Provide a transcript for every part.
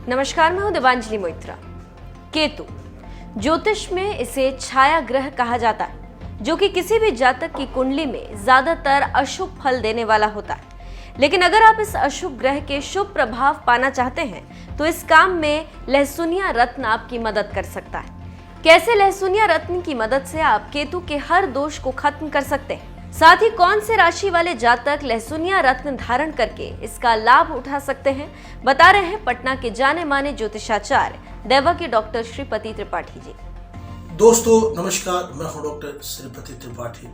नमस्कार, मैं हूं दिवांजलि मोइत्रा। केतु ज्योतिष में इसे छाया ग्रह कहा जाता है, जो कि किसी भी जातक की कुंडली में ज्यादातर अशुभ फल देने वाला होता है। लेकिन अगर आप इस अशुभ ग्रह के शुभ प्रभाव पाना चाहते हैं तो इस काम में लहसुनिया रत्न आपकी मदद कर सकता है। कैसे लहसुनिया रत्न की मदद से आप केतु के हर दोष को खत्म कर सकते हैं, साथ ही कौन से राशि वाले जातक लहसुनिया रत्न धारण करके इसका लाभ उठा सकते हैं, बता रहे हैं पटना के जाने माने ज्योतिषाचार्य दैवा के डॉक्टर श्रीपति त्रिपाठी जी। दोस्तों नमस्कार, मैं हूं डॉक्टर श्रीपति त्रिपाठी।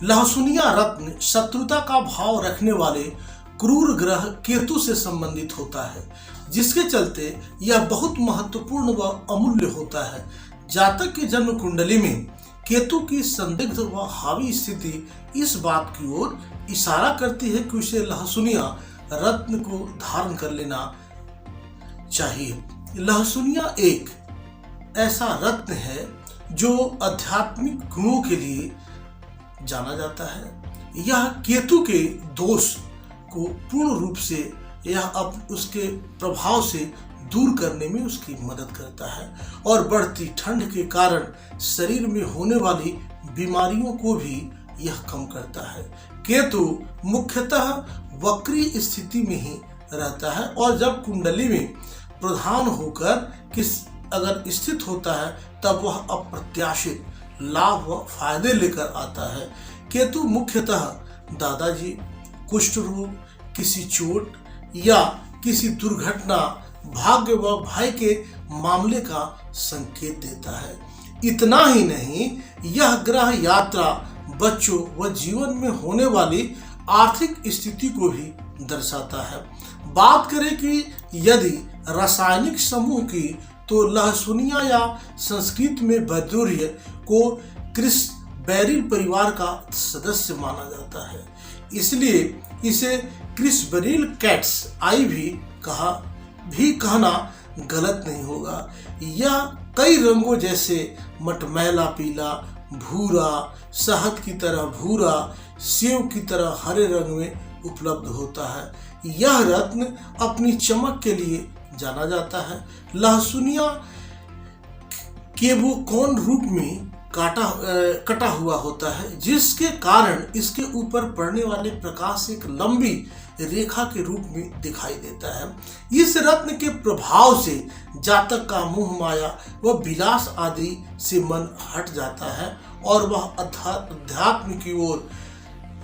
लहसुनिया रत्न शत्रुता का भाव रखने वाले क्रूर ग्रह केतु से संबंधित होता है, जिसके चलते यह बहुत महत्वपूर्ण व अमूल्य होता है। जातक के जन्म कुंडली में केतु की संदिग्ध व हावी स्थिति इस बात की ओर इशारा करती है कि उसे लहसुनिया रत्न को धारण कर लेना चाहिए। लहसुनिया एक ऐसा रत्न है जो आध्यात्मिक गुणों के लिए जाना जाता है। यह केतु के दोष को पूर्ण रूप से उसके प्रभाव से दूर करने में उसकी मदद करता है और बढ़ती ठंड के कारण शरीर में होने वाली बीमारियों को भी यह कम करता है। केतु मुख्यतः वक्री स्थिति में ही रहता है और जब कुंडली में प्रधान होकर अगर स्थित होता है तब वह अप्रत्याशित लाभ व फायदे लेकर आता है। केतु मुख्यतः दादाजी, कुष्ठ रोग, किसी चोट या किसी दुर्घटना, भाग्य व भय के मामले का संकेत देता है। इतना ही नहीं, यह ग्रह यात्रा, बच्चों व जीवन में होने वाली आर्थिक स्थिति को भी दर्शाता है। बात करें कि यदि रासायनिक समूह की, तो लहसुनिया या संस्कृत में बैदूर्य को क्रिसबेरिल परिवार का सदस्य माना जाता है, इसलिए इसे क्रिसबेरिल कैट्स आई भी कहना गलत नहीं होगा। यह कई रंगों जैसे मटमैला पीला, भूरा, शहद की तरह भूरा, सेव की तरह हरे रंग में उपलब्ध होता है। यह रत्न अपनी चमक के लिए जाना जाता है। लहसुनिया केबोकोन रूप में कटा हुआ होता है, जिसके कारण इसके ऊपर पड़ने वाले प्रकाश एक लंबी रेखा के रूप में दिखाई देता है। इस रत्न के प्रभाव से जातक का मोह माया व विलास आदि से मन हट जाता है और वह अध्यात्म की ओर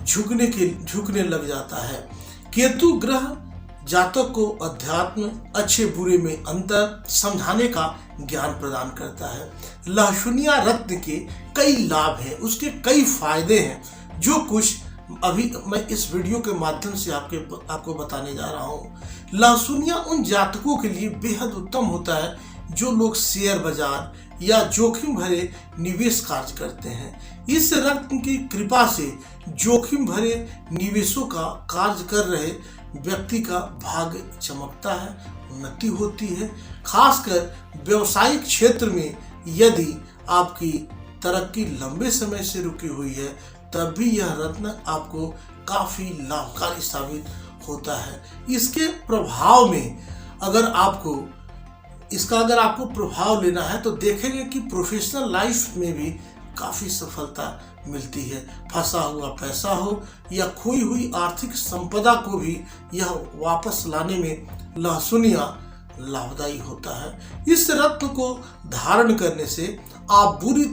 झुकने लग जाता है। केतु ग्रह जातक को अध्यात्म, अच्छे बुरे में अंतर समझाने का ज्ञान प्रदान करता है। लहसुनिया रत्न के कई लाभ हैं, उसके कई फायदे हैं, जो कुछ अभी मैं इस वीडियो के माध्यम से आपको बताने जा रहा हूँ। लहसुनिया उन जातकों के लिए बेहद उत्तम होता है जो लोग शेयर बाजार या जोखिम भरे निवेश कार्य करते हैं। इस रत्न की कृपा से जोखिम भरे निवेशों का कार्य कर रहे व्यक्ति का भाग्य चमकता है, उन्नति होती है। खासकर व्यवसायिक क्षेत्र में यदि आपकी तरक्की लंबे समय से रुकी हुई है, तब भी यह रत्न आपको काफी लाभकारी साबित होता है। इसके प्रभाव में अगर आपको प्रभाव लेना है तो देखेंगे कि प्रोफेशनल लाइफ में भी काफी सफलता मिलती है। फंसा हुआ पैसा हो या खोई हुई आर्थिक संपदा को भी यह वापस लाने में लहसुनिया लाभदायी होता है। इस रत्न को धारण करने से आप बुरी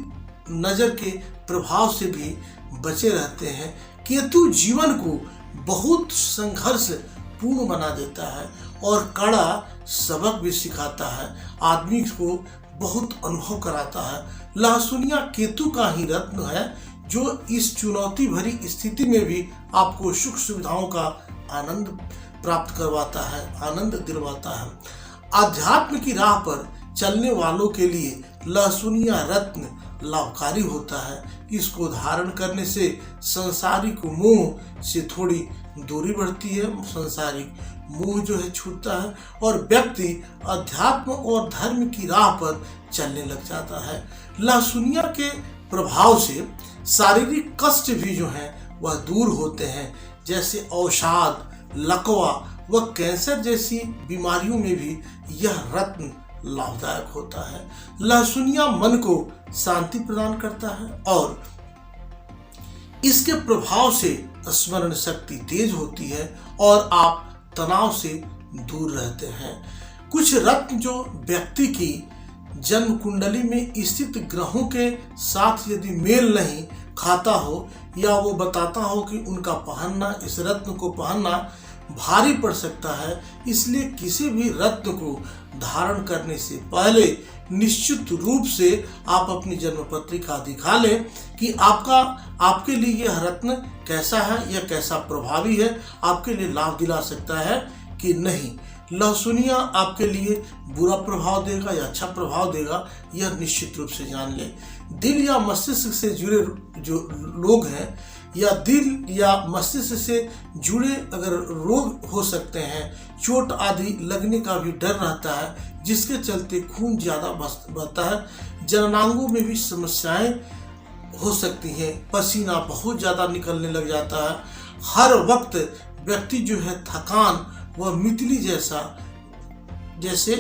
नजर के प्रभाव से भी बचे रहते हैं। केतु जीवन को बहुत संघर्ष पूर्ण बना देता है और कड़ा सबक भी सिखाता है, आदमी को बहुत अनुभव कराता है। लहसुनिया केतु का ही रत्न है जो इस चुनौती भरी स्थिति में भी आपको सुख सुविधाओं का आनंद प्राप्त करवाता है, आनंद दिलवाता है। आध्यात्म की राह पर चलने वालों के लिए लहसुनिया रत्न लाभकारी होता है। इसको धारण करने से संसारिक मोह से थोड़ी दूरी बढ़ती है, संसारिक मोह जो है छूटता है और व्यक्ति अध्यात्म और धर्म की राह पर चलने लग जाता है। लहसुनिया के प्रभाव से शारीरिक कष्ट भी जो है वह दूर होते हैं, जैसे अवसाद, लकवा व कैंसर जैसी बीमारियों में भी यह रत्न लाभदायक होता है। लहसुनिया मन को शांति प्रदान करता है और इसके प्रभाव से स्मरण शक्ति तेज होती है और आप तनाव से दूर रहते हैं। कुछ रत्न जो व्यक्ति की जन्म कुंडली में स्थित ग्रहों के साथ यदि मेल नहीं खाता हो या वो बताता हो कि उनका पहनना, इस रत्न को पहनना भारी पड़ सकता है, इसलिए किसी भी रत्न को धारण करने से पहले निश्चित रूप से आप अपनी जन्म पत्रिका दिखा लें कि आपके लिए यह रत्न कैसा है या कैसा प्रभावी है, आपके लिए लाभ दिला सकता है कि नहीं। लहसुनिया आपके लिए बुरा प्रभाव देगा या अच्छा प्रभाव देगा, यह निश्चित रूप से जान लें। दिल या मस्तिष्क से जुड़े जो लोग हैं या दिल या मस्तिष्क से जुड़े अगर रोग हो सकते हैं, चोट आदि लगने का भी डर रहता है, जिसके चलते खून ज़्यादा बहता है, जननांगों में भी समस्याएं हो सकती हैं, पसीना बहुत ज़्यादा निकलने लग जाता है, हर वक्त व्यक्ति जो है थकान व मितली जैसे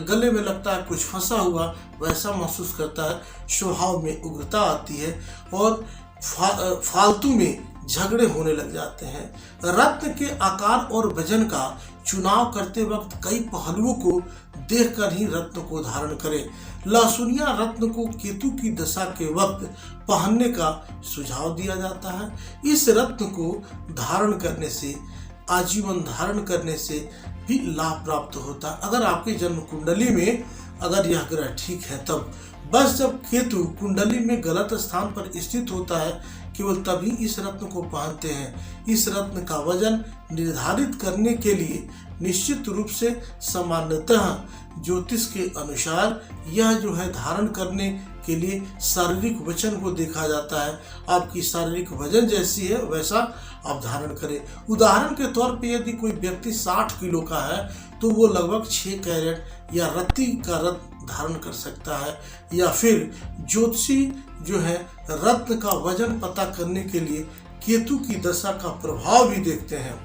गले में लगता है कुछ फंसा हुआ वैसा महसूस करता है, स्वभाव में उग्रता आती है और फालतू में झगड़े होने लग जाते हैं। रत्न के आकार और वजन का चुनाव करते वक्त कई पहलुओं को देखकर ही रत्न को धारण करें। लहसुनिया रत्न को केतु की दशा के वक्त पहनने का सुझाव दिया जाता है। इस रत्न को धारण करने से, आजीवन धारण करने से भी लाभ प्राप्त होता है। अगर आपके जन्म कुंडली में अगर यह ग्रह ठीक है तब, बस जब केतु कुंडली में गलत स्थान पर स्थित होता है केवल तभी इस रत्न को पहनते हैं। इस रत्न का वजन निर्धारित करने के लिए निश्चित रूप से सामान्यतः ज्योतिष के अनुसार यह जो है धारण करने के लिए शारीरिक वजन को देखा जाता है। आपकी शारीरिक वजन जैसी है वैसा आप धारण करें। उदाहरण के तौर पे यदि कोई व्यक्ति 60 किलो का है तो वो लगभग 6 कैरेट या रत्ती का रत्न धारण कर सकता है। या फिर ज्योतिषी जो है रत्न का वजन पता करने के लिए केतु की दशा का प्रभाव भी देखते हैं।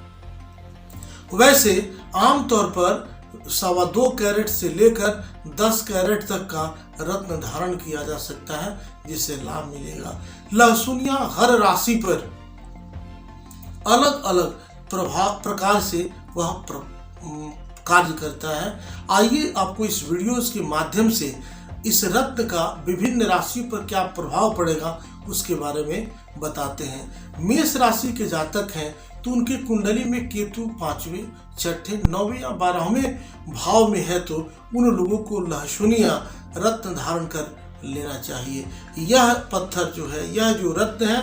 वैसे आमतौर पर 2.25 कैरेट से लेकर 10 कैरेट तक का रत्न धारण किया जा सकता है, जिससे लाभ मिलेगा। लहसुनिया हर राशि पर अलग अलग प्रकार से वह कार्य करता है। आइए आपको इस वीडियोस के माध्यम से इस रत्न का विभिन्न राशियों पर क्या प्रभाव पड़ेगा उसके बारे में बताते हैं। मेष राशि के जातक हैं तो उनके कुंडली में केतु 5वें, 6ठे, 9वें या 12वें भाव में है तो उन लोगों को लहसुनिया रत्न धारण कर लेना चाहिए। यह पत्थर जो है, यह जो रत्न है,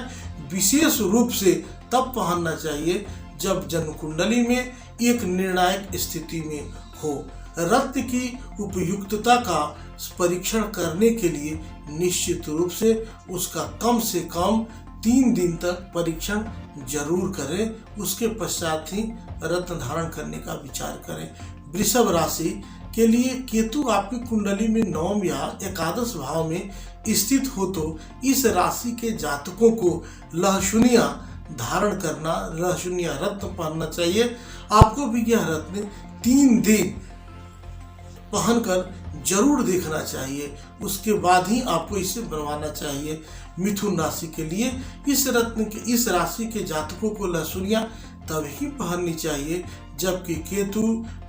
विशेष रूप से तब पहनना चाहिए जब जन्म कुंडली में एक निर्णायक स्थिति में हो। रत्न की उपयुक्तता का परीक्षण करने के लिए निश्चित रूप से उसका कम से कम 3 दिन तक परीक्षण जरूर करें। उसके पश्चात ही रत्न धारण करने का विचार करें। वृषभ राशि के लिए केतु आपकी कुंडली में 9वें या एकादश भाव में स्थित हो तो इस राशि के जातकों को लहसुनिया धारण करना, लहसुनिया रत्न पहनना चाहिए। आपको भी यह रत्न 3 दिन पहनकर जरूर देखना चाहिए, उसके बाद ही आपको इसे बनवाना चाहिए। मिथुन राशि के लिए इस राशि के जातकों को लहसुनिया तभी पहननी चाहिए जबकि केतु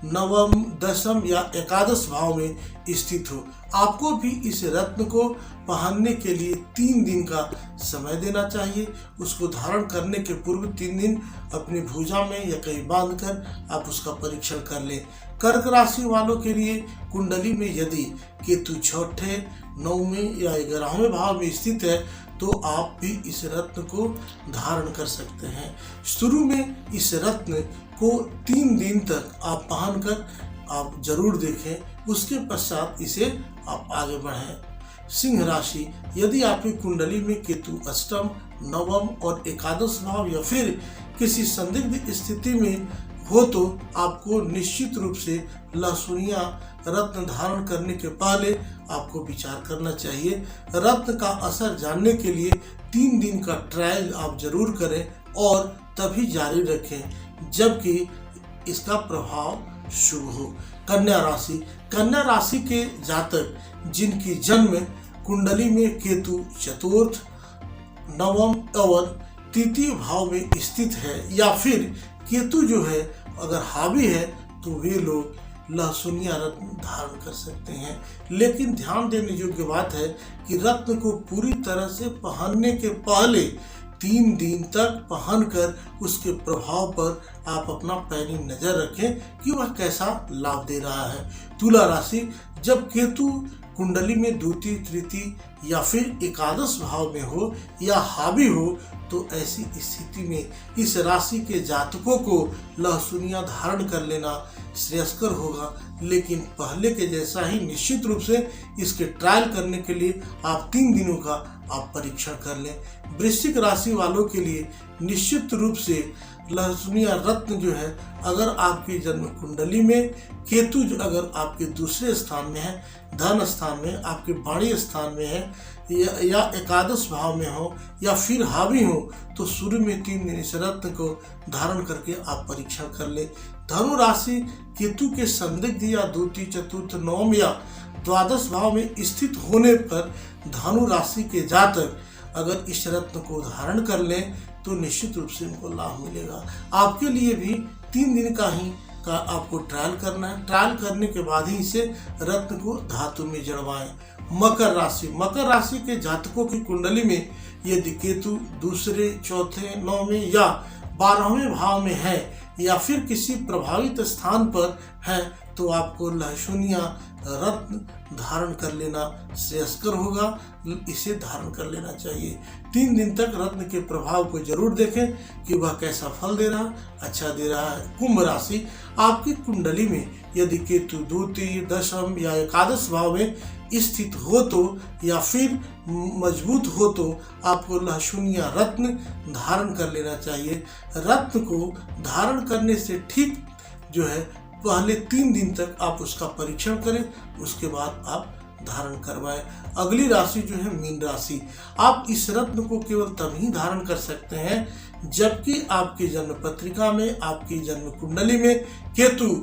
9वें, 10वें या एकादश भाव में स्थित हो। आपको भी इस रत्न को पहनने के लिए 3 दिन का समय देना चाहिए। उसको धारण करने के पूर्व 3 दिन अपनी भुजा में या कहीं बांधकर आप उसका परीक्षण कर लें। कर्क राशि वालों के लिए कुंडली में यदि केतु 6ठे, 9वें या 11वें भाव में स्थित है तो आप भी इस रत्न को धारण कर सकते हैं। शुरू में इस रत्न को 3 दिन तक आप पहनकर आप जरूर देखें, उसके पश्चात इसे आप आगे बढ़ें। सिंह राशि, यदि आपकी कुंडली में केतु 8वें, 9वें और एकादश भाव या फिर किसी संदिग्ध स्थिति में हो तो आपको निश्चित रूप से लहसुनिया रत्न धारण करने के पहले आपको विचार करना चाहिए। रत्न का असर जानने के लिए 3 दिन का ट्रायल आप जरूर करें और तभी जारी रखें। जबकि इसका प्रभाव शुभ हो। कन्या राशि, कन्या राशि के जातक जिनकी जन्म कुंडली में केतु चतुर्थ, नवम और तृतीय भाव में स्थित है या फिर केतु जो है अगर हावी है तो वे लोग लहसुनिया रत्न धारण कर सकते हैं। लेकिन ध्यान देने योग्य बात है कि रत्न को पूरी तरह से पहनने के पहले 3 दिन तक पहनकर उसके प्रभाव पर आप अपना पैनी नजर रखें कि वह कैसा लाभ दे रहा है। तुला राशि, जब केतु कुंडली में द्वितीय, तृतीय या फिर एकादश भाव में हो या हावी हो तो ऐसी स्थिति में इस राशि के जातकों को लहसुनिया धारण कर लेना श्रेयस्कर होगा। लेकिन पहले के जैसा ही निश्चित रूप से इसके ट्रायल करने के लिए आप 3 दिनों का आप परीक्षण कर लें। वृश्चिक राशि वालों के लिए निश्चित रूप से लहसुनिया रत्न जो है, अगर आपकी जन्म कुंडली में केतु जो अगर आपके दूसरे स्थान में है, धन स्थान में, आपके वाणी स्थान में है या एकादश भाव में हो या फिर हावी हो तो शुरू में 3 दिन इस रत्न को धारण करके आप परीक्षण कर ले। धनु राशि, केतु के संदिग्ध या द्वितीय, चतुर्थ, नवम या द्वादश भाव में स्थित होने पर धनु राशि के जातक अगर इस रत्न को धारण कर लें तो निश्चित रूप से उनको लाभ मिलेगा। आपके लिए भी 3 दिन का आपको ट्रायल करना है। ट्रायल करने के बाद ही इसे रत्न को धातु में जड़वाएं। मकर राशि, मकर राशि के जातकों की कुंडली में यदि केतु दूसरे, चौथे, 9वें या 12वें भाव में है या फिर किसी प्रभावित स्थान पर है तो आपको लहसुनिया रत्न धारण कर लेना श्रेयस्कर होगा। इसे धारण कर लेना चाहिए। 3 दिन तक रत्न के प्रभाव को जरूर देखें कि वह कैसा फल दे रहा, अच्छा दे रहा है। कुंभ राशि, आपकी कुंडली में यदि केतु द्वितीय, दशम या एकादश भाव में स्थित हो तो या फिर मजबूत हो तो आपको लहसुनिया रत्न धारण कर लेना चाहिए। रत्न को धारण करने से ठीक जो है पहले 3 दिन तक आप उसका परीक्षण करें, उसके बाद आप धारण करवाएं। अगली राशि जो है मीन राशि, आप इस रत्न को केवल तब ही धारण कर सकते हैं जबकि आपकी जन्म पत्रिका में, आपकी जन्म कुंडली में केतु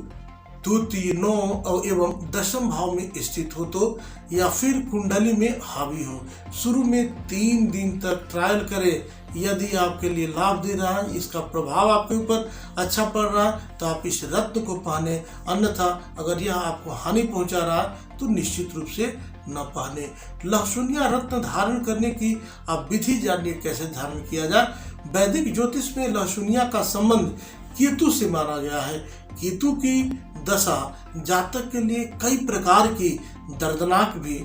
द्वितीय, 9 एवं दशम भाव में स्थित हो तो या फिर कुंडली में हावी हो। शुरू में 3 दिन तक ट्रायल करें। यदि आपके लिए लाभ दे रहा है, इसका प्रभाव आपके ऊपर अच्छा पड़ रहा है तो आप इस रत्न को पहने, अन्यथा अगर यह आपको हानि पहुंचा रहा है तो निश्चित रूप से न पहने। लहसुनिया रत्न धारण करने की आप विधि जानिए कैसे धारण किया जाए। वैदिक ज्योतिष में लहसुनिया का संबंध केतु से माना गया है। केतु की दशा जातक के लिए कई प्रकार की दर्दनाक भी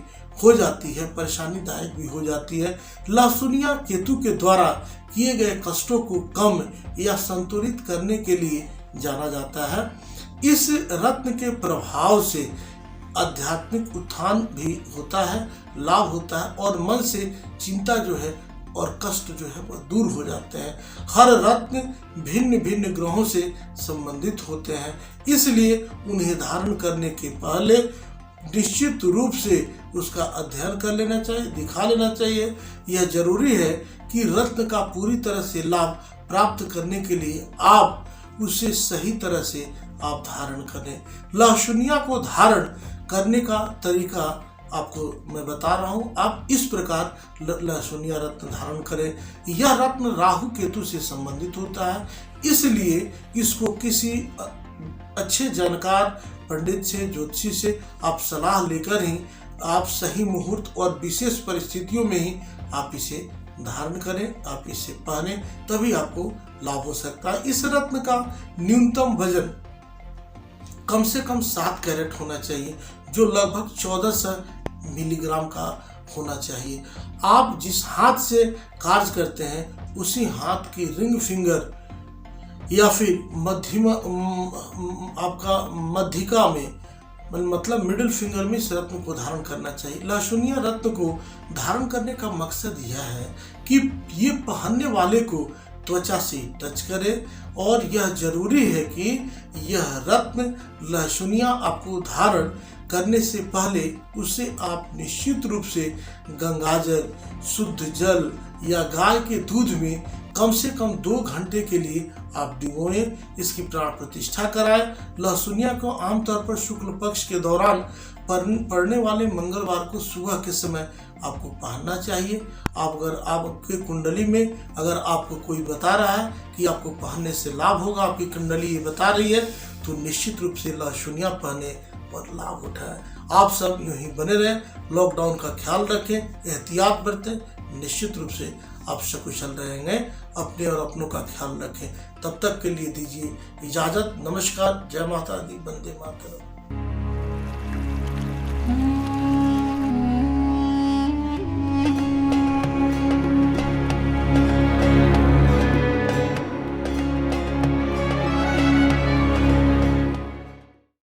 हो जाती है, परेशानीदायक भी हो जाती है। लहसुनिया केतु के द्वारा किए गए कष्टों को कम या संतुलित करने के लिए जाना जाता है। इस रत्न के प्रभाव से आध्यात्मिक उत्थान भी होता है, लाभ होता है और मन से चिंता जो है और कष्ट जो है वह दूर हो जाते हैं। हर रत्न भिन्न भिन्न ग्रहों से संबंधित होते हैं, इसलिए उन्हें धारण करने के पहले निश्चित रूप से उसका अध्ययन कर लेना चाहिए, दिखा लेना चाहिए। यह जरूरी है कि रत्न का पूरी तरह से लाभ प्राप्त करने के लिए आप उसे सही तरह से आप धारण करें। लहसुनिया को धारण करने का तरीका आपको मैं बता रहा हूँ। आप इस प्रकार लहसुनिया रत्न धारण करें। यह रत्न राहु केतु से संबंधित होता है, इसलिए इसको किसी अच्छे जानकार पंडित से, ज्योतिषी से आप सलाह लेकर ही आप सही मुहूर्त और विशेष परिस्थितियों में ही आप इसे धारण करें, आप इसे पहने, तभी आपको लाभ हो सकता है। इस रत्न का न्यूनतम वजन कम से कम 7 कैरेट होना चाहिए, जो लगभग 1400 मिलीग्राम का होना चाहिए। आप जिस हाथ से कार्य करते हैं उसी हाथ की रिंग फिंगर या फिर आपका मध्यिका में, मतलब मिडिल फिंगर में इस रत्न को धारण करना चाहिए। लहसुनिया रत्न को धारण करने का मकसद यह है कि ये पहनने वाले को त्वचा से टच करे और यह जरूरी है कि यह रत्न लहसुनिया आपको धारण करने से पहले उसे आप निश्चित रूप से गंगाजल, शुद्ध जल या गाय के दूध में कम से कम 2 घंटे के लिए आप भिगोएं। इसकी प्राण प्रतिष्ठा कराएं। लहसुनिया को आमतौर पर शुक्ल पक्ष के दौरान पड़ने वाले मंगलवार को सुबह के समय आपको पहनना चाहिए। अगर आपके कुंडली में अगर आपको कोई बता रहा है कि आपको पहनने से लाभ होगा, आपकी कुंडली ये बता रही है, तो निश्चित रूप से लहसुनिया पहने और लाभ उठाएं। आप सब यूं ही बने रहें, लॉकडाउन का ख्याल रखें, एहतियात बरतें, निश्चित रूप से आप सकुशल रहेंगे। अपने और अपनों का ख्याल रखें। तब तक के लिए दीजिए इजाजत। नमस्कार, जय माता दी, वंदे मातरम।